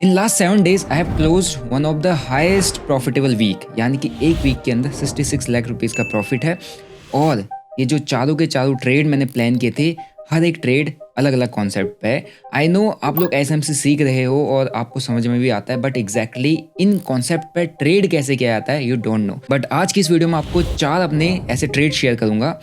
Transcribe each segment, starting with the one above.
In last 7 days I have closed one of the highest profitable week, यानी कि एक week के अंदर 66 लाख रुपीस का प्रॉफिट है। और ये जो चारों के चारों ट्रेड मैंने प्लान किए थे, हर एक ट्रेड अलग अलग कॉन्सेप्ट पे है। आई नो आप लोग एसएमसी सीख रहे हो और आपको समझ में भी आता है, बट एग्जैक्टली इन कॉन्सेप्ट पे ट्रेड कैसे किया जाता है यू डोंट नो। बट आज की इस वीडियो में आपको 4 अपने ऐसे ट्रेड शेयर करूंगा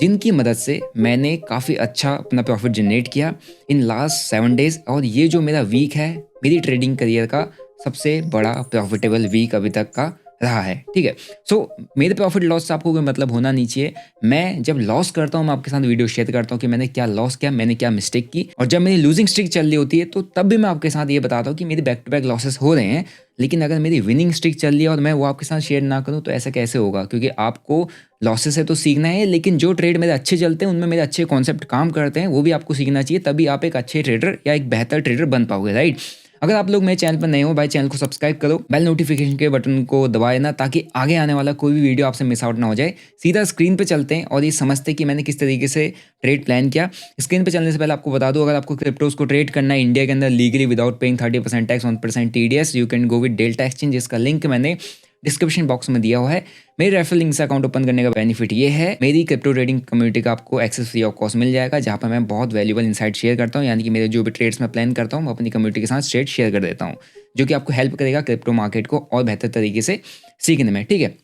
जिनकी मदद से मैंने काफ़ी अच्छा अपना प्रॉफिट जनरेट किया इन लास्ट 7 डेज। और ये जो मेरा वीक है, मेरी ट्रेडिंग करियर का सबसे बड़ा प्रॉफिटेबल वीक अभी तक का रहा है। ठीक है, सो मेरे प्रॉफिट लॉस से आपको कोई मतलब होना नहीं चाहिए। मैं जब लॉस करता हूँ मैं आपके साथ वीडियो शेयर करता हूँ कि मैंने क्या लॉस किया, मैंने क्या मिस्टेक की। और जब मेरी लूजिंग स्ट्रिक चल रही होती है तो तब भी मैं आपके साथ ये बताता हूँ कि मेरे बैक टू बैक लॉसेस हो रहे हैं। लेकिन अगर मेरी विनिंग स्ट्रिक चल रही है और मैं वो आपके साथ शेयर ना करूँ तो ऐसा कैसे होगा, क्योंकि आपको लॉसेस से तो सीखना है, लेकिन जो ट्रेड मेरे अच्छे चलते हैं उनमें मेरे अच्छे कॉन्सेप्ट काम करते हैं वो भी आपको सीखना चाहिए, तभी आप एक अच्छे ट्रेडर या एक बेहतर ट्रेडर बन पाओगे, राइट। अगर आप लोग मेरे चैनल पर नए हो, भाई चैनल को सब्सक्राइब करो, बेल नोटिफिकेशन के बटन को दबाए ना, ताकि आगे आने वाला कोई भी वीडियो आपसे मिस आउट ना हो जाए। सीधा स्क्रीन पे चलते हैं और ये समझते हैं कि मैंने किस तरीके से ट्रेड प्लान किया। स्क्रीन पे चलने से पहले आपको बता दूं, अगर आपको क्रिप्टोज को ट्रेड करना है इंडिया के अंदर legally without paying 30% tax 1% TDS, you can go with Delta exchange, जिसका लिंक मैंने डिस्क्रिप्शन बॉक्स में दिया हुआ है। मेरे रेफरल लिंक से अकाउंट ओपन करने का बेनिफिट ये है, मेरी क्रिप्टो ट्रेडिंग कम्युनिटी का आपको एक्सेस फ्री ऑफ कॉस्ट मिल जाएगा, जहाँ पर मैं बहुत वैल्यूबल इनसाइट शेयर करता हूँ, यानी कि मेरे जो भी ट्रेड्स मैं प्लान करता हूँ मैं अपनी कम्युनिटी के साथ स्ट्रेट शेयर कर देता हूँ, जो कि आपको हेल्प करेगा क्रिप्टो मार्केट को और बेहतर तरीके से सीखने में। ठीक है,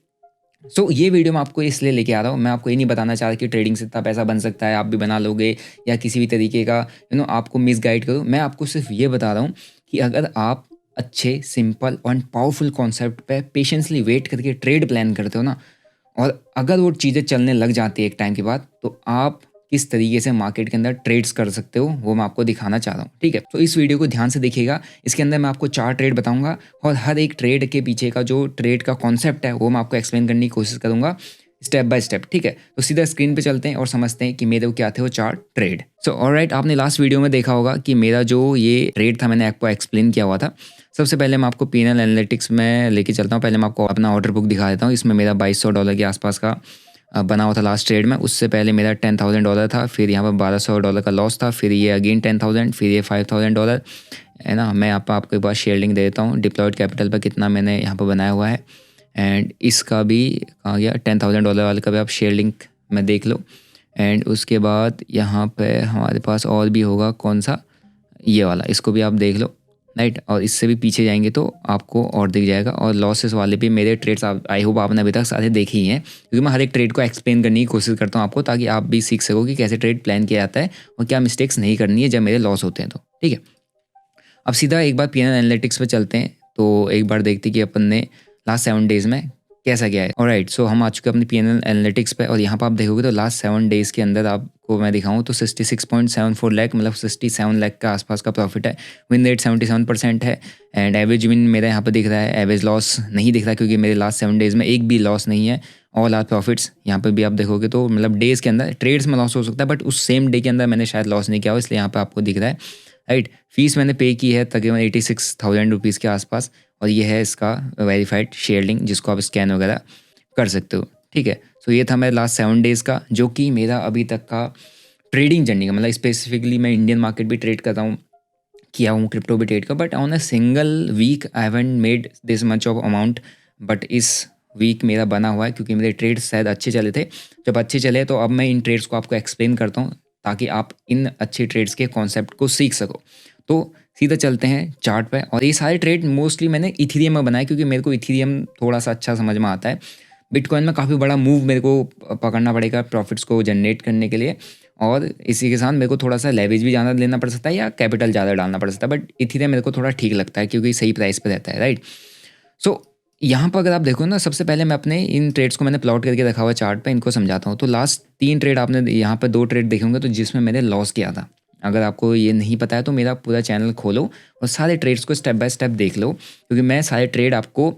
सो ये वीडियो मैं आपको इसलिए लेके आ रहा हूँ, मैं आपको ये नहीं बताना चाह रहा कि ट्रेडिंग से इतना पैसा बन सकता है, आप भी बना लोगे, या किसी भी तरीके का आपको मिस गाइड करूँ। मैं आपको सिर्फ ये बता रहा हूँ कि अगर आप अच्छे सिंपल और पावरफुल कॉन्सेप्ट पे पेशेंसली वेट करके ट्रेड प्लान करते हो ना, और अगर वो चीज़ें चलने लग जाती है एक टाइम के बाद, तो आप किस तरीके से मार्केट के अंदर ट्रेड्स कर सकते हो वो मैं आपको दिखाना चाह रहा हूँ। ठीक है, तो इस वीडियो को ध्यान से देखिएगा। इसके अंदर मैं आपको 4 ट्रेड बताऊंगा और हर एक ट्रेड के पीछे का जो ट्रेड का कॉन्सेप्ट है वो मैं आपको एक्सप्लेन करने की कोशिश करूंगा स्टेप बाय स्टेप। ठीक है, तो सीधा स्क्रीन पे चलते हैं और समझते हैं कि मेरे को क्या थे वो 4 ट्रेड। सो ऑलराइट, आपने लास्ट वीडियो में देखा होगा कि मेरा जो ये ट्रेड था मैंने आपको एक्सप्लेन किया हुआ था। सबसे पहले मैं आपको पीएनएल एनालिटिक्स में लेके चलता हूँ। पहले मैं आपको अपना ऑर्डर बुक दिखा देता हूँ। इसमें मेरा $2200 के आसपास का बना हुआ था लास्ट ट्रेड में। उससे पहले मेरा $10,000 था, फिर यहाँ पर $1200 का लॉस था, फिर ये अगेन 10,000, फिर ये $5,000 है ना। मैं यहाँ पर आपको एक बार शेयर लिंक दे देता हूँ डिप्लॉयड कैपिटल पर कितना मैंने यहाँ पर बनाया हुआ है, एंड इसका भी कहाँ गया $10,000 वाले का भी आप शेयर लिंक में देख लो। एंड उसके बाद यहाँ पे हमारे पास और भी होगा, कौन सा, ये वाला, इसको भी आप देख लो, राइट। और इससे भी पीछे जाएंगे तो आपको और दिख जाएगा। और लॉसेस वाले भी मेरे ट्रेड्स आई होप आपने अभी तक सारे देखे ही हैं, क्योंकि मैं हर एक ट्रेड को एक्सप्लेन करने की कोशिश करता हूँ आपको, ताकि आप भी सीख सको कि कैसे ट्रेड प्लान किया जाता है और क्या मिस्टेक्स नहीं करनी है जब मेरे लॉस होते हैं तो। ठीक है, अब सीधा एक बार पीएनएल एनालिटिक्स पे चलते हैं, तो एक बार देखते हैं कि अपन ने लास्ट 7 डेज में कैसा गया है। ऑलराइट, सो हम आ चुके हैं अपनी पीएनएल एनालिटिक्स पे, और यहाँ पर आप देखोगे तो लास्ट 7 डेज के अंदर आपको मैं दिखाऊँ तो 66.74 लाख, मतलब 67 लाख का आसपास का प्रॉफिट है। विन रेट 77% है, एंड एवरेज विन मेरा यहाँ पर दिख रहा है, एवरेज लॉस नहीं दिख रहा क्योंकि मेरे लास्ट 7 डेज में एक भी लॉस नहीं है। ऑल आर प्रॉफिट्स यहाँ पर भी आप देखोगे तो मतलब डेज के अंदर ट्रेड्स में लॉस हो सकता है, बट उस सेम डे के अंदर मैंने शायद लॉस नहीं किया हो, इसलिए यहाँ पर आपको दिख रहा है, राइट। फीस मैंने पे की है तकरीबन 86,000 रुपीज़ के आसपास, और ये है इसका वेरीफाइड शेयर लिंक जिसको आप स्कैन वगैरह कर सकते हो। ठीक है, सो ये था मेरा लास्ट 7 डेज़ का, जो कि मेरा अभी तक का ट्रेडिंग जर्नी का, मतलब स्पेसिफिकली मैं इंडियन मार्केट भी ट्रेड करता हूँ, किया हूँ, क्रिप्टो भी ट्रेड का, but on a single week I haven't made this much of amount. But इस वीक मेरा बना हुआ है क्योंकि मेरे ट्रेड्स शायद अच्छे चले थे। जब अच्छे चले तो अब मैं इन ट्रेड्स को आपको एक्सप्लेन करता हूँ, ताकि आप इन अच्छे ट्रेड्स के कॉन्सेप्ट को सीख सको। तो सीधा चलते हैं चार्ट पे, और ये सारे ट्रेड मोस्टली मैंने इथीरियम में बनाए, क्योंकि मेरे को इथीरियम थोड़ा सा अच्छा समझ में आता है। बिटकॉइन में काफ़ी बड़ा मूव मेरे को पकड़ना पड़ेगा प्रॉफिट्स को जनरेट करने के लिए, और इसी के साथ मेरे को थोड़ा सा लेवरेज भी ज़्यादा लेना पड़ सकता है या कैपिटल ज़्यादा डालना पड़ सकता है, बट इथीरियम मेरे को थोड़ा ठीक लगता है क्योंकि सही प्राइस पे रहता है, राइट। सो यहाँ पर अगर आप देखो ना, सबसे पहले मैं अपने इन ट्रेड्स को मैंने प्लॉट करके रखा हुआ चार्ट पे, इनको समझाता हूँ। तो लास्ट 3 ट्रेड आपने यहाँ पर 2 ट्रेड देखे होंगे तो जिसमें मैंने लॉस किया था। अगर आपको ये नहीं पता है तो मेरा पूरा चैनल खोलो और सारे ट्रेड्स को स्टेप बाय स्टेप देख लो, क्योंकि मैं सारे ट्रेड आपको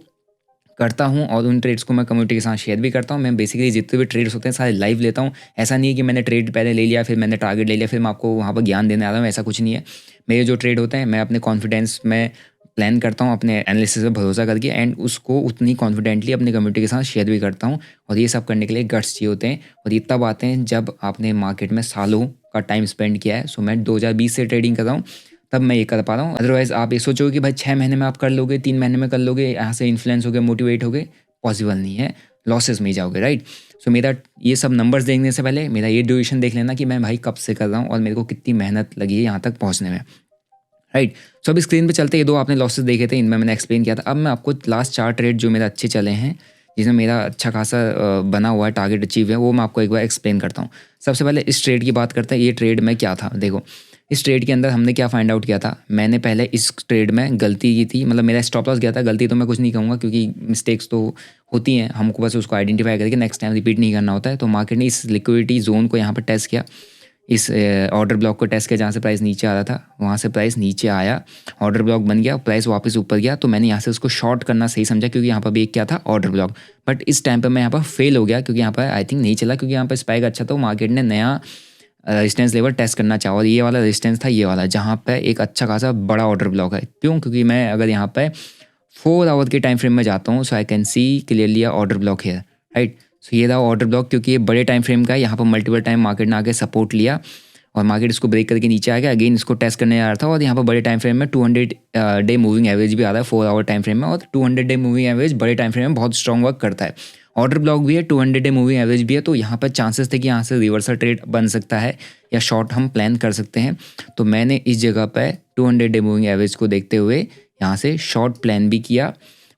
करता हूँ और उन ट्रेड्स को मैं कम्युनिटी के साथ शेयर भी करता हूँ। मैं बेसिकली जितने भी ट्रेड्स होते हैं सारे लाइव लेता हूँ। ऐसा नहीं है कि मैंने ट्रेड पहले ले लिया फिर मैंने टारगेट ले लिया फिर मैं आपको वहाँ पर ज्ञान देने आ रहा हूँ, ऐसा कुछ नहीं है। मेरे जो ट्रेड होते हैं मैं अपने कॉन्फिडेंस में प्लान करता हूँ, अपने एनालिसिस पर भरोसा करके, एंड उसको उतनी कॉन्फिडेंटली अपनी कम्युनिटी के साथ शेयर भी करता हूँ। और ये सब करने के लिए गट्स चाहिए होते हैं, और ये तब आते हैं जब आपने मार्केट में सालों का टाइम स्पेंड किया है। सो मैं 2020 से ट्रेडिंग कर रहा हूँ, तब मैं ये कर पा रहा हूँ। अदरवाइज़ आप ये सोचोगे कि भाई 6 महीने में आप कर लोगे, 3 महीने में कर लोगे, यहाँ से इन्फ्लुएंस हो गए, मोटिवेट हो गए, पॉसिबल नहीं है, लॉसेस में ही जाओगे, राइट। सो मेरा ये सब नंबर्स देखने से पहले मेरा ये ड्यूरेशन देख लेना कि मैं भाई कब से कर रहा हूँ और मेरे को कितनी मेहनत लगी है यहाँ तक पहुँचने में, राइट। सो अभी स्क्रीन पे चलते, ये दो आपने लॉसेस देखे थे, इनमें मैंने एक्सप्लेन किया था। अब मैं आपको लास्ट 4 ट्रेड जो मेरा अच्छे चले हैं, जिसमें मेरा अच्छा खासा बना हुआ है, टारगेट अचीव है, वो मैं आपको एक बार एक्सप्लेन करता हूँ। सबसे पहले इस ट्रेड की बात करते हैं। ये ट्रेड में क्या था, देखो इस ट्रेड के अंदर हमने क्या फाइंड आउट किया था। मैंने पहले इस ट्रेड में गलती की थी, मतलब मेरा स्टॉप लॉस गया था। गलती तो मैं कुछ नहीं कहूँगा क्योंकि मिस्टेक्स तो होती हैं, हमको बस उसको आइडेंटिफाई करके नेक्स्ट टाइम रिपीट नहीं करना होता है। तो मार्केट ने इस लिक्विडिटी जोन को यहाँ पर टेस्ट किया, इस ऑर्डर ब्लॉक को टेस्ट किया, जहाँ से प्राइस नीचे आ रहा था वहाँ से प्राइस नीचे आया, ऑर्डर ब्लॉक बन गया, प्राइस वापस ऊपर गया। तो मैंने यहाँ से उसको शॉर्ट करना सही समझा क्योंकि यहाँ पर भी एक क्या था, ऑर्डर ब्लॉक। बट इस टाइम पर मैं यहाँ पर फेल हो गया क्योंकि यहाँ पर आई थिंक नहीं चला, क्योंकि यहाँ पर स्पाइक अच्छा था, मार्केट ने नया रेजिस्टेंस लेवल टेस्ट करना चाहा और ये वाला रेजिस्टेंस था, ये वाला जहाँ पे एक अच्छा खासा बड़ा ऑर्डर ब्लॉक है। क्यों? क्योंकि मैं अगर यहाँ पे 4 आवर के टाइम फ्रेम में जाता हूँ, so I can see clearly order block है, राइट। सो ये था ऑर्डर ब्लॉक, क्योंकि ये बड़े टाइम फ्रेम का है। यहाँ पर मल्टीपल टाइम मार्केट ने आके सपोर्ट लिया और मार्केट इसको ब्रेक करके नीचे आ गया, अगेन इसको टेस्ट करने आ रहा था। और यहाँ पर बड़े टाइम फ्रेम में 200 डे मूविंग एवरेज भी आ रहा है 4 आवर टाइम फ्रेम में, और 200 डे मूविंग एवरेज बड़े टाइम फ्रेम में बहुत स्ट्रॉन्ग वर्क करता है। ऑर्डर ब्लॉक भी है, 200 डे मूविंग एवरेज भी है, तो यहाँ पर चांसेस थे कि यहाँ से रिवर्सल ट्रेड बन सकता है या शॉर्ट हम प्लान कर सकते हैं। तो मैंने इस जगह पर 200 डे मूविंग एवरेज को देखते हुए यहाँ से शॉर्ट प्लान भी किया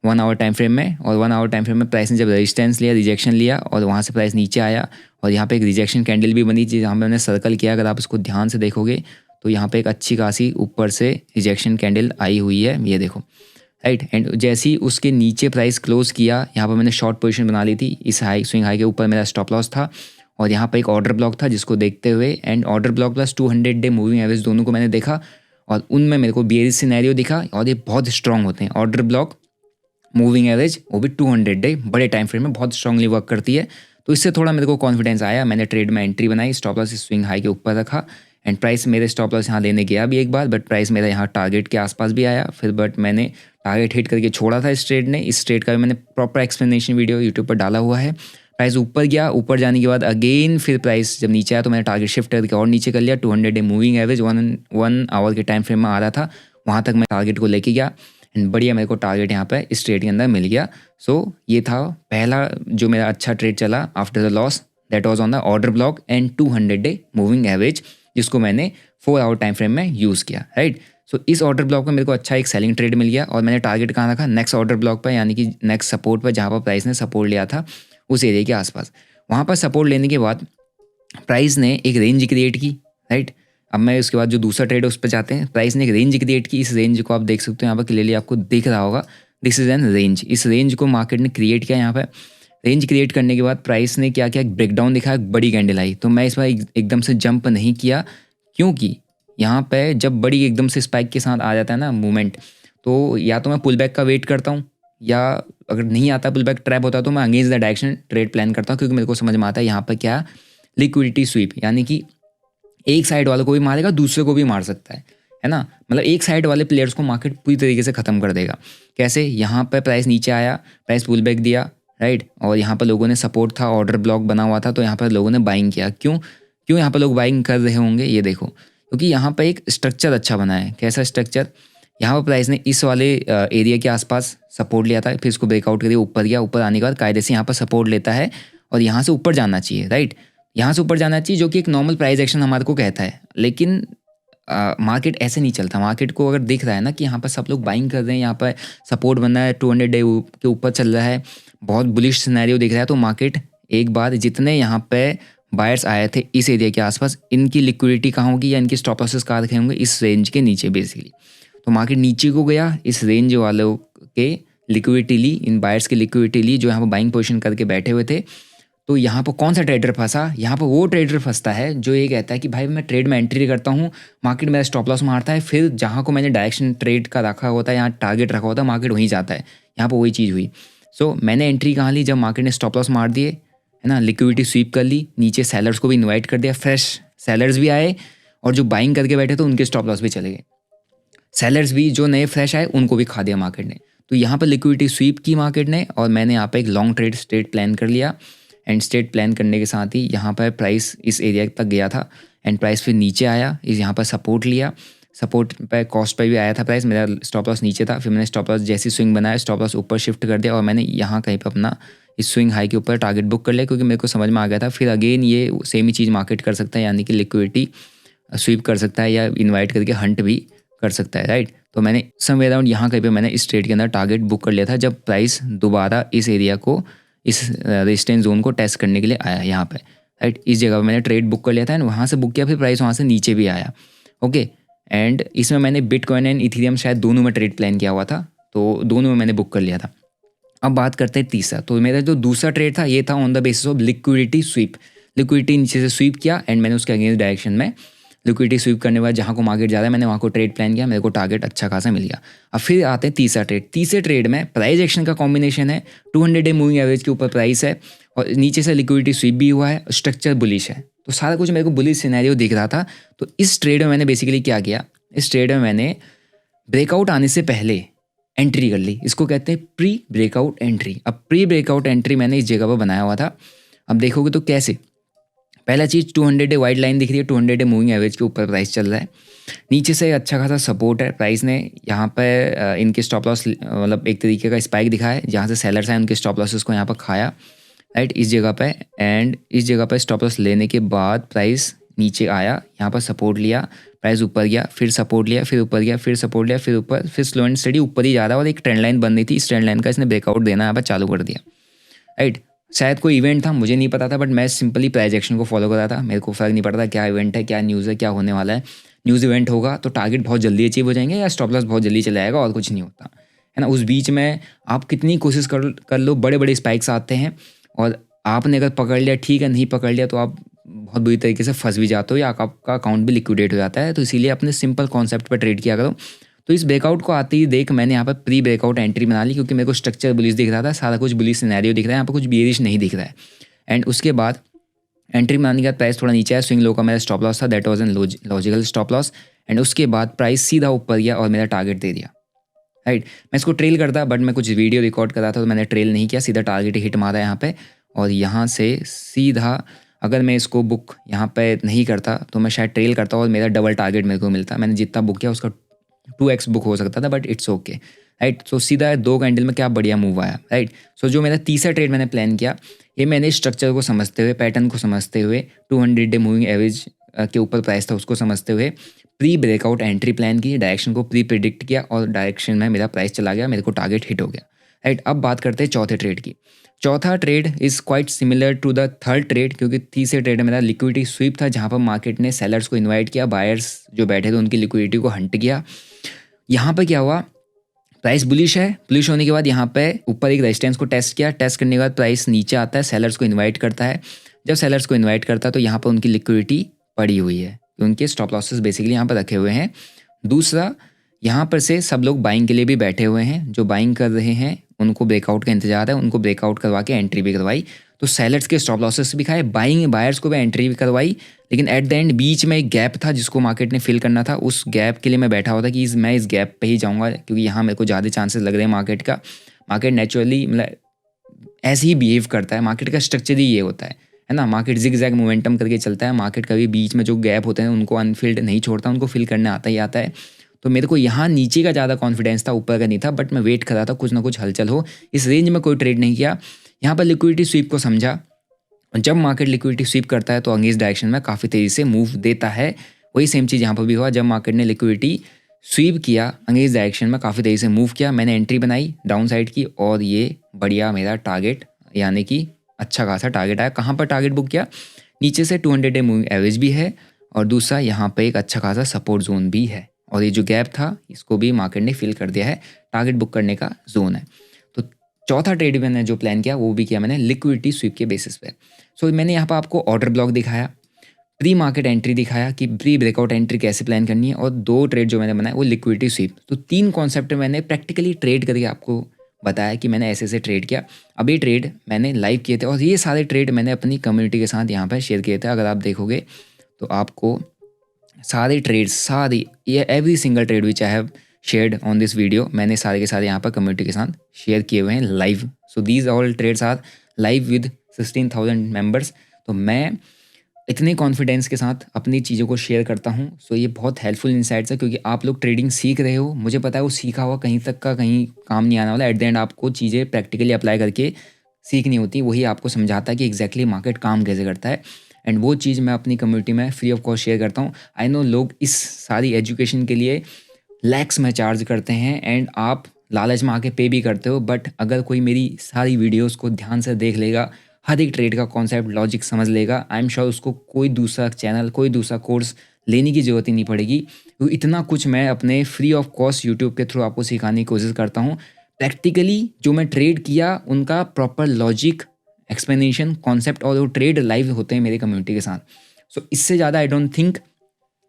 1 आवर टाइम फ्रेम में। और 1 आवर टाइम फ्रेम में प्राइस ने जब रेजिस्टेंस लिया, रिजेक्शन लिया और वहाँ से प्राइस नीचे आया और यहाँ पे एक रिजेक्शन कैंडल भी बनी थी जहाँ पे मैंने सर्कल किया। अगर आप इसको ध्यान से देखोगे तो यहाँ पे एक अच्छी खासी ऊपर से रिजेक्शन कैंडल आई हुई है, ये देखो, राइट। एंड जैसे ही उसके नीचे प्राइस क्लोज किया, यहाँ पर मैंने शॉर्ट पोजीशन बना ली थी। इस हाई स्विंग हाई के ऊपर मेरा स्टॉप लॉस था और यहाँ पर एक ऑर्डर ब्लॉक था जिसको देखते हुए, and order block plus 200 day moving average दोनों को मैंने देखा और उनमें मेरे को बेयरिश सिनेरियो दिखा और ये बहुत स्ट्रॉन्ग होते हैं। ऑर्डर ब्लॉक, मूविंग एवरेज, वो भी 200 डे बड़े टाइम फ्रेम में बहुत स्ट्रांगली वर्क करती है। तो इससे थोड़ा मेरे को कॉन्फिडेंस आया, मैंने ट्रेड में एंट्री बनाई, स्टॉप लॉस स्विंग हाई के ऊपर रखा एंड प्राइस मेरे स्टॉप लॉस यहाँ लेने गया भी एक बार, बट प्राइस मेरा यहाँ टारगेट के आसपास भी आया फिर, बट मैंने टारगेट हिट करके छोड़ा था इस ट्रेड ने। इस ट्रेड का भी मैंने प्रॉपर एक्सप्लेनेशन वीडियो यूट्यूब पर डाला हुआ है। प्राइस ऊपर गया, ऊपर जाने के बाद अगेन फिर प्राइस जब नीचे आया तो मैंने टारगेट शिफ्ट करके और नीचे कर लिया। 200 डे मूविंग एवरेज 1 आवर के टाइम फ्रेम में आ रहा था, वहाँ तक मैं टारगेट को लेके गया एंड बढ़िया मेरे को टारगेट यहाँ पे इस ट्रेड के अंदर मिल गया। सो ये था पहला जो मेरा अच्छा ट्रेड चला after the loss, that was on the order block and 200 day moving average, जिसको मैंने 4 आवर टाइम फ्रेम में यूज़ किया, राइट। सो इस ऑर्डर ब्लॉक में मेरे को अच्छा एक सेलिंग ट्रेड मिल गया और मैंने टारगेट कहाँ रखा, नेक्स्ट ऑर्डर ब्लॉक पर, यानी कि नेक्स्ट सपोर्ट पर, जहाँ पर प्राइस ने सपोर्ट लिया था उस एरिया के आसपास। वहाँ पर सपोर्ट लेने के बाद प्राइस ने एक रेंज क्रिएट की, राइट। अब मैं उसके बाद जो दूसरा ट्रेड है उस पर जाते हैं। प्राइस ने एक रेंज क्रिएट की, इस रेंज को आप देख सकते हो यहाँ पर क्लियरली आपको दिख रहा होगा, दिस इज एन रेंज। इस रेंज को मार्केट ने क्रिएट किया। यहाँ पर रेंज क्रिएट करने के बाद प्राइस ने क्या किया, एक ब्रेकडाउन दिखाया, एक बड़ी कैंडल आई। तो मैं इस बार एकदम से जंप नहीं किया, क्योंकि यहाँ पे जब बड़ी एकदम से स्पाइक के साथ आ जाता है ना मूवमेंट, तो या तो मैं पुल बैक का वेट करता हूँ, या अगर नहीं आता पुल बैक ट्रैप होता तो मैं against the direction trade plan करता हूँ, क्योंकि मेरे को समझ में आता है यहाँ पर क्या लिक्विडिटी स्वीप, यानी कि एक साइड वाले को भी मारेगा, दूसरे को भी मार सकता है ना। मतलब एक साइड वाले प्लेयर्स को मार्केट पूरी तरीके से ख़त्म कर देगा। कैसे? यहाँ पर प्राइस नीचे आया, प्राइस पुल बैक दिया, राइट, और यहाँ पर लोगों ने सपोर्ट था, ऑर्डर ब्लॉक बना हुआ था, तो यहाँ पर लोगों ने बाइंग किया। क्यों यहाँ पर लोग बाइंग कर रहे होंगे, ये देखो, क्योंकि यहाँ पर एक स्ट्रक्चर अच्छा बना है। कैसा स्ट्रक्चर? यहाँ पर प्राइस ने इस वाले एरिया के आसपास सपोर्ट लिया था, फिर इसको ब्रेकआउट करिए, ऊपर गया, ऊपर आने के बाद कायदे से यहाँ पर सपोर्ट लेता है और यहाँ से ऊपर जाना चाहिए, राइट, यहाँ से ऊपर जाना चाहिए, जो कि एक नॉर्मल प्राइस एक्शन हमारे को कहता है। लेकिन मार्केट ऐसे नहीं चलता। मार्केट को अगर दिख रहा है ना कि यहाँ पर सब लोग बाइंग कर रहे हैं, यहाँ पर सपोर्ट बन रहा है, 200 डे के ऊपर चल रहा है, बहुत बुलिश सिनेरियो दिख रहा है, तो मार्केट एक बार जितने यहाँ पे बायर्स आए थे इस एरिया के आसपास, इनकी लिक्विडिटी कहाँ होगी या इनके स्टॉप लॉसेस कहाँ रखे होंगे, इस रेंज के नीचे बेसिकली। तो मार्केट नीचे को गया, इस रेंज वालों के लिक्विडिटी ली, इन बायर्स की लिक्विडिटी ली जो यहाँ पर बाइंग पोजीशन करके बैठे हुए थे। तो यहाँ पर कौन सा ट्रेडर फंसा? यहाँ पर वो ट्रेडर फंसता है जो ये कहता है कि भाई मैं ट्रेड में एंट्री करता हूँ, मार्केट मेरा स्टॉप लॉस मारता है, फिर जहाँ को मैंने डायरेक्शन ट्रेड का रखा होता है, यहाँ टारगेट रखा होता है, मार्केट वहीं जाता है। यहाँ पर वही चीज़ हुई। सो मैंने एंट्री कहाँ ली? जब मार्केट ने स्टॉप लॉस मार दिए, है ना, लिक्विडिटी स्वीप कर ली, नीचे सेलर्स को भी इन्वाइट कर दिया, फ्रेश सेलर्स भी आए और जो बाइंग करके बैठे थे उनके स्टॉप लॉस भी चले गए। सेलर्स भी जो नए फ्रेश आए उनको भी खा दिया मार्केट ने। तो यहाँ पर लिक्विडिटी स्वीप की मार्केट ने, और मैंने यहाँ पर एक लॉन्ग ट्रेड स्ट्रेट प्लान कर लिया। एंड स्टेट प्लान करने के साथ ही यहाँ पर प्राइस इस एरिया तक गया था एंड प्राइस फिर नीचे आया, इस यहाँ पर सपोर्ट लिया, सपोर्ट पे कॉस्ट पे भी आया था प्राइस, मेरा स्टॉप लॉस नीचे था, फिर मैंने स्टॉप लॉस जैसी स्विंग बनाया स्टॉप लॉस ऊपर शिफ्ट कर दिया और मैंने यहाँ कहीं पर अपना इस स्विंग हाई के ऊपर टारगेट बुक कर लिया, क्योंकि मेरे को समझ में आ गया था फिर अगेन ये सेम ही चीज़ मार्केट कर सकता है, यानी कि लिक्विडिटी स्वीप कर सकता है या इन्वाइट करके हंट भी कर सकता है, राइट। तो मैंने समवेयर अराउंड यहाँ कहीं पे मैंने इस ट्रेड के अंदर टारगेट बुक कर लिया था जब प्राइस दोबारा इस एरिया को, इस रेजिस्टेंस जोन को टेस्ट करने के लिए आया यहाँ पे, राइट। इस जगह पे मैंने ट्रेड बुक कर लिया था एंड वहाँ से बुक किया, फिर प्राइस वहाँ से नीचे भी आया, ओके। एंड इसमें मैंने बिटकॉइन एंड इथेरियम शायद दोनों में ट्रेड प्लान किया हुआ था, तो दोनों में मैंने बुक कर लिया था। अब बात करते हैं तीसरा, तो मेरा जो दूसरा ट्रेड था ये था on the basis of liquidity SVEEP. Liquidity नीचे से स्वीप किया एंड मैंने उसके अगेंस्ट डायरेक्शन में लिक्विडिटी स्वीप करने के बाद जहाँ को मार्केट ज़्यादा है मैंने वहाँ को ट्रेड प्लान किया, मेरे को टारगेट अच्छा खासा मिल गया। अब फिर आते हैं तीसरा ट्रेड। तीसरे ट्रेड में प्राइस एक्शन का कॉम्बिनेशन है, 200 डे मूविंग एवरेज के ऊपर प्राइस है और नीचे से लिक्विडिटी स्वीप भी हुआ है, स्ट्रक्चर बुलिश है, तो सारा कुछ मेरे को बुलिश सिनेरियो दिख रहा था। तो इस ट्रेड में मैंने बेसिकली क्या किया, इस ट्रेड में मैंने ब्रेकआउट आने से पहले एंट्री कर ली, इसको कहते हैं प्री ब्रेकआउट एंट्री। अब प्री ब्रेकआउट एंट्री मैंने इस जगह पर बनाया हुआ था। अब देखोगे तो कैसे, पहला चीज़ 200 डे वाइड लाइन दिख रही है, 200 डे मूविंग एवरेज के ऊपर प्राइस चल रहा है, नीचे से अच्छा खासा सपोर्ट है, प्राइस ने यहाँ पे इनके स्टॉप लॉस मतलब एक तरीके का स्पाइक दिखा है, जहाँ से सेलर्स हैं उनके स्टॉप लॉसेस को यहाँ पर खाया, राइट, इस जगह पे। एंड इस जगह पे स्टॉप लॉस लेने के बाद प्राइस नीचे आया, यहाँ पर सपोर्ट लिया, प्राइस ऊपर गया, फिर सपोर्ट लिया, फिर ऊपर गया, फिर सपोर्ट लिया, फिर ऊपर, फिर स्लो एंड स्टडी ऊपर ही जा रहा है और एक ट्रेंड लाइन बन रही थी, इस ट्रेंड लाइन का इसने ब्रेकआउट देना यहाँ पर चालू कर दिया, राइट। शायद कोई इवेंट था, मुझे नहीं पता था, बट मैं सिंपली प्राइस एक्शन को फॉलो कर रहा था, मेरे को फ़र्क नहीं पड़ता था क्या इवेंट है, क्या न्यूज़ है, क्या होने वाला है। न्यूज़ इवेंट होगा तो टारगेट बहुत जल्दी अचीव हो जाएंगे या स्टॉप लॉस बहुत जल्दी चला जाएगा, और कुछ नहीं होता है ना। उस बीच में आप कितनी कोशिश कर लो, बड़े बड़े स्पाइक्स आते हैं और आपने अगर पकड़ लिया ठीक है, नहीं पकड़ लिया तो आप बहुत बुरी तरीके से फंस भी जाते हो या आपका अकाउंट भी लिक्विडेट हो जाता है। तो इसीलिए अपने सिंपल कॉन्सेप्ट पर ट्रेड किया करो। तो इस ब्रेकआउट को आते ही देख मैंने यहाँ पर प्री ब्रेकआउट एंट्री बना ली, क्योंकि मेरे को स्ट्रक्चर बुलिश दिख रहा था, सारा कुछ बुलिश सिनेरियो दिख रहा है, यहाँ पर कुछ बेरिश नहीं दिख रहा है। एंड उसके बाद एंट्री बनाने के बाद प्राइस थोड़ा नीचे आया, स्विंग लो का मेरा स्टॉप लॉस था, that was an logical stop loss. And उसके बाद प्राइस सीधा ऊपर गया और मेरा टारगेट दे दिया, राइट। मैं इसको ट्रेल करता, बट मैं कुछ वीडियो रिकॉर्ड कर रहा था तो मैंने ट्रेल नहीं किया, सीधा टारगेट हिट मारा यहाँ पे। और यहाँ से सीधा अगर मैं इसको बुक यहाँ पे नहीं करता तो मैं शायद ट्रेल करता और मेरा डबल टारगेट मेरे को मिलता। मैंने जितना बुक किया उसका 2x बुक हो सकता था, बट इट्स ओके, राइट। सो सीधा 2 कैंडल में क्या बढ़िया मूव आया, राइट। सो जो मेरा तीसरा ट्रेड मैंने प्लान किया, ये मैंने स्ट्रक्चर को समझते हुए, पैटर्न को समझते हुए, 200 डे मूविंग एवरेज के ऊपर प्राइस था उसको समझते हुए प्री ब्रेकआउट एंट्री प्लान की, डायरेक्शन को प्री प्रिडिक्ट किया और डायरेक्शन में मेरा प्राइस चला गया, मेरे को टारगेट हिट हो गया, राइट। अब बात करते हैं चौथे ट्रेड की। चौथा trade is quite similar to the third trade, क्योंकि तीसरे ट्रेड में मेरा लिक्विडिटी स्वीप था, जहाँ पर मार्केट ने सेलर्स को इन्वाइट किया, बायर्स जो बैठे थे उनकी लिक्विडिटी को हंट किया। यहाँ पर क्या हुआ, प्राइस बुलिश है, बुलिश होने के बाद यहाँ पे ऊपर एक रेजिस्टेंस को टेस्ट किया, टेस्ट करने के बाद प्राइस नीचे आता है, सेलर्स को इनवाइट करता है। जब सेलर्स को इनवाइट करता है तो यहाँ पर उनकी लिक्विडिटी पड़ी हुई है, उनके स्टॉप लॉसेस बेसिकली यहाँ पर रखे हुए हैं। दूसरा, यहाँ पर से सब लोग बाइंग के लिए भी बैठे हुए हैं, जो बाइंग कर रहे हैं उनको ब्रेकआउट का इंतजार है, उनको ब्रेकआउट करवा के एंट्री भी करवाई, तो सेलर्स के स्टॉप लॉसेस भी खाए, बाइंग बायर्स को भी एंट्री भी करवाई। लेकिन एट द एंड बीच में एक गैप था जिसको मार्केट ने फिल करना था, उस गैप के लिए मैं बैठा हुआ था कि मैं इस गैप पे ही जाऊंगा, क्योंकि यहाँ मेरे को ज़्यादा चांसेस लग रहे हैं मार्केट का। मार्केट नेचुरली मतलब ऐसे ही बिहेव करता है, मार्केट का स्ट्रक्चर ही ये होता है ना। मार्केट जिग जैग मोमेंटम करके चलता है, मार्केट कभी बीच में जो गैप होते हैं उनको अनफिल्ड नहीं छोड़ता, उनको फिल करने आता ही आता है। तो मेरे को यहाँ नीचे का ज़्यादा कॉन्फिडेंस था, ऊपर का नहीं था, बट मैं वेट कर रहा था कुछ ना कुछ हलचल हो। इस रेंज में कोई ट्रेड नहीं किया, यहाँ पर लिक्विडिटी स्वीप को समझा। जब मार्केट लिक्विडिटी स्वीप करता है तो अगेंस्ट डायरेक्शन में काफ़ी तेज़ी से मूव देता है। वही सेम चीज़ यहाँ पर भी हुआ, जब मार्केट ने लिक्विडिटी स्वीप किया अगेंस्ट डायरेक्शन में काफ़ी तेज़ी से मूव किया, मैंने एंट्री बनाई डाउन साइड की और ये बढ़िया मेरा टारगेट यानी कि अच्छा खासा टारगेट आया। कहाँ पर टारगेट बुक किया, नीचे से 200 डे मूविंग एवरेज भी है और दूसरा यहाँ पे एक अच्छा खासा सपोर्ट जोन भी है, और ये जो गैप था इसको भी मार्केट ने फिल कर दिया है, टारगेट बुक करने का जोन है। तो चौथा ट्रेड मैंने जो प्लान किया वो भी किया मैंने लिक्विडिटी स्वीप के बेसिस पे। सो मैंने यहाँ पर आपको ऑर्डर ब्लॉक दिखाया, प्री मार्केट एंट्री दिखाया कि प्री ब्रेकआउट एंट्री कैसे प्लान करनी है, और 2 ट्रेड जो मैंने बनाया वो लिक्विडिटी स्वीप। तो 3 कॉन्सेप्ट मैंने प्रैक्टिकली ट्रेड करके आपको बताया कि मैंने ऐसे ऐसे ट्रेड किया। अब ये ट्रेड मैंने लाइव किए थे और ये सारे ट्रेड मैंने अपनी कम्युनिटी के साथ यहाँ पर शेयर किए थे। अगर आप देखोगे तो आपको सारे ट्रेड्स, सारी ये every single trade which I have shared on this video, मैंने सारे के सारे यहाँ पर कम्युनिटी के साथ शेयर किए हुए हैं live. So these all trades are live with 16,000 members. तो मैं इतने कॉन्फिडेंस के साथ अपनी चीज़ों को शेयर करता हूँ। सो ये बहुत हेल्पफुल इनसाइट्स है, क्योंकि आप लोग ट्रेडिंग सीख रहे हो, मुझे पता है वो सीखा हुआ कहीं तक का कहीं काम नहीं आने वाला। एट द एंड आपको चीज़ें प्रैक्टिकली अप्लाई करके सीखनी होती, वही आपको समझाता है कि एग्जैक्टली मार्केट काम कैसे करता है। एंड वो चीज़ मैं अपनी कम्युनिटी में फ्री ऑफ कॉस्ट शेयर करता हूँ। आई नो लोग इस सारी एजुकेशन के लिए लैक्स में चार्ज करते हैं एंड आप लालच में आके पे भी करते हो, बट अगर कोई मेरी सारी वीडियोस को ध्यान से देख लेगा, हर एक ट्रेड का कॉन्सेप्ट लॉजिक समझ लेगा, आई एम श्योर उसको कोई दूसरा चैनल कोई दूसरा कोर्स लेने की ज़रूरत ही नहीं पड़ेगी, क्योंकि इतना कुछ मैं अपने फ्री ऑफ कॉस्ट यूट्यूब के थ्रू आपको सिखाने की कोशिश करता हूँ। प्रैक्टिकली जो मैं ट्रेड किया उनका प्रॉपर लॉजिक एक्सप्लेनेशन कॉन्सेप्ट, और वो ट्रेड लाइव होते हैं मेरे कम्युनिटी के साथ। सो इससे ज़्यादा आई डोंट थिंक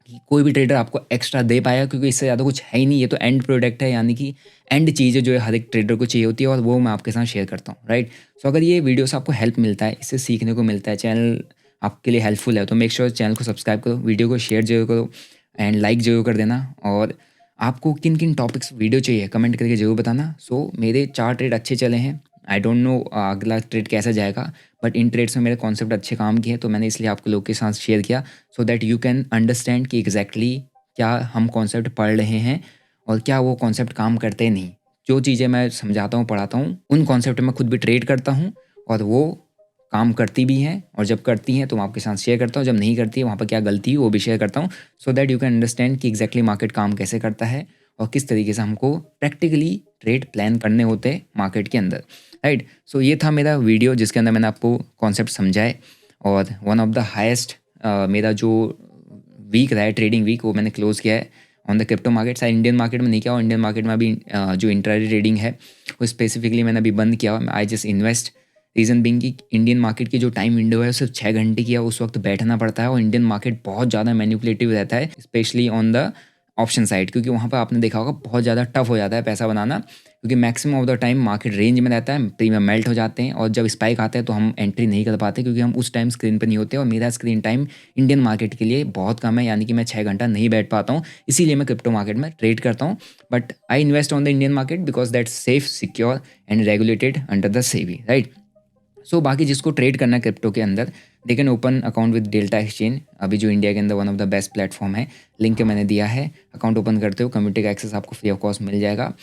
कि कोई भी ट्रेडर आपको एक्स्ट्रा दे पाएगा, क्योंकि इससे ज़्यादा कुछ है ही नहीं। ये तो एंड प्रोडक्ट है, यानी कि एंड चीज़ है जो हर एक ट्रेडर को चाहिए होती है, और वो मैं आपके साथ शेयर करता हूँ, राइट। सो अगर ये वीडियो से आपको हेल्प मिलता है, इससे सीखने को मिलता है, चैनल आपके लिए हेल्पफुल है, तो मेक श्योर चैनल को सब्सक्राइब करो, वीडियो को शेयर जरूर करो एंड लाइक जरूर कर देना। और आपको किन किन टॉपिक्स वीडियो चाहिए कमेंट करके जरूर बताना। सो मेरे 4 ट्रेड अच्छे चले हैं, आई डोंट नो अगला ट्रेड कैसा जाएगा, बट इन ट्रेड्स में मेरे कॉन्सेप्ट अच्छे काम किए, तो मैंने इसलिए आपको लोग के साथ शेयर किया, सो दैट यू कैन अंडरस्टैंड कि एग्जैक्टली क्या हम कॉन्सेप्ट पढ़ रहे हैं और क्या वो कॉन्सेप्ट काम करते नहीं। जो चीज़ें मैं समझाता हूँ पढ़ाता हूँ उन कॉन्सेप्ट में खुद भी ट्रेड करता हूँ, और वो काम करती भी हैं, और जब करती हैं तो मैं आपके साथ शेयर करता हूँ, जब नहीं करती है वहाँ पर क्या गलती है वो भी शेयर करता हूँ, सो दैट यू कैन अंडरस्टैंड कि एग्जैक्टली मार्केट काम कैसे करता है और किस तरीके से हमको प्रैक्टिकली ट्रेड प्लान करने होते हैं मार्केट के अंदर, राइट। सो ये था मेरा वीडियो जिसके अंदर मैंने आपको कॉन्सेप्ट समझाए, और वन ऑफ द हाईएस्ट मेरा जो वीक रहा है ट्रेडिंग वीक, वो मैंने क्लोज किया है ऑन द क्रिप्टो मार्केट। शायद इंडियन मार्केट में नहीं किया, और इंडियन मार्केट में अभी जो इंट्राडे ट्रेडिंग है वो स्पेसिफिकली मैंने अभी बंद किया। I just invest, reason Bing कि इंडियन मार्केट की जो टाइम विंडो है वो सिर्फ 6 घंटे की है, उस वक्त बैठना पड़ता है, और इंडियन मार्केट बहुत ज़्यादा मैनिपुलेटिव रहता है, specially on the option side, क्योंकि वहाँ पर आपने देखा होगा बहुत ज़्यादा टफ हो जाता है पैसा बनाना, क्योंकि maximum of the time market range में रहता है, प्रीमियम मेल्ट हो जाते हैं, और जब स्पाइक आता है तो हम एंट्री नहीं कर पाते, क्योंकि हम उस टाइम स्क्रीन पर नहीं होते, और मेरा स्क्रीन टाइम इंडियन मार्केट के लिए बहुत कम है, यानी कि मैं 6 घंटा नहीं बैठ पाता हूँ, इसीलिए मैं क्रिप्टो मार्केट में ट्रेड करता हूँ। But I invest on the Indian market because that's safe, secure and regulated under the SEBI, right. So बाकी जिसको ट्रेड करना है क्रिप्टो के अंदर, they can open account with Delta Exchange, अभी जो इंडिया के अंदर one of the best platform है, लिंक मैंने दिया है। अकाउंट ओपन करते हो, कम्युनिटी का एक्सेस आपको फ्री ऑफ कॉस्ट मिल जाएगा।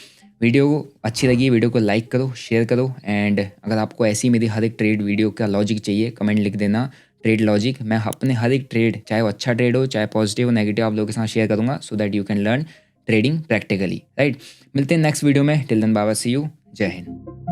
वीडियो अच्छी लगी वीडियो को लाइक करो, शेयर करो, एंड अगर आपको ऐसी मेरी हर एक ट्रेड वीडियो का लॉजिक चाहिए कमेंट लिख देना, ट्रेड लॉजिक। मैं अपने हर एक ट्रेड, चाहे वो अच्छा ट्रेड हो चाहे पॉजिटिव हो नेगेटिव, आप लोगों के साथ शेयर करूँगा, so that you can learn trading practically, right. मिलते हैं नेक्स्ट वीडियो में, till then bye bye, see you, जय हिंद।